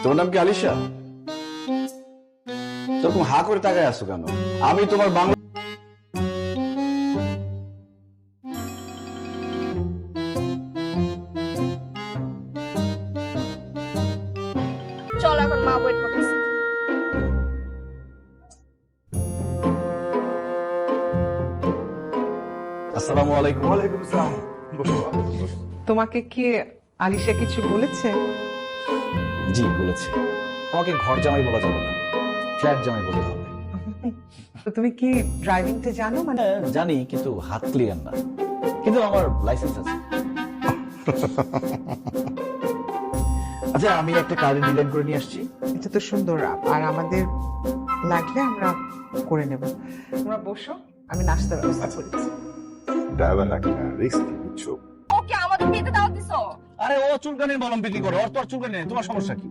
তোমার নাম কি আলিশা? তুমি হা করে তাকায় আসো কেন? আমি তোমার বাংলা চল এখন মা ওয়েট করতেছে। আসসালামু আলাইকুম। ওয়ালাইকুম আসসালাম। তোমাকে কি আলিশা কিছু বলেছে? জি বলেছে, আমাকে ঘর জামাই বলা যাবে না, ফ্ল্যাট জামাই বলতে হবে। তো তুমি কি ড্রাইভিংটা জানো? মানে হ্যাঁ, জানি কিন্তু হাত ক্লিয়ার না, কিন্তু আমার লাইসেন্স আছে। আচ্ছা, আমি একটা কারের ডিজাইন করে নিয়ে আসছি। এটা তো সুন্দর, আর আমাদের লাগলে আমরা করে নেব। তোমরা বসো, আমি নাস্তার ব্যবস্থা করেছি। ড্রাইভার রাখি না, রিস্ক বুঝছো। ওকে আমাদের বিয়েতে দাওয়াত দিছো? আরে ও চুলকানির মলম বিক্রি করে, ওর তো আর চুলকানি নেই, তোমার সমস্যা কি?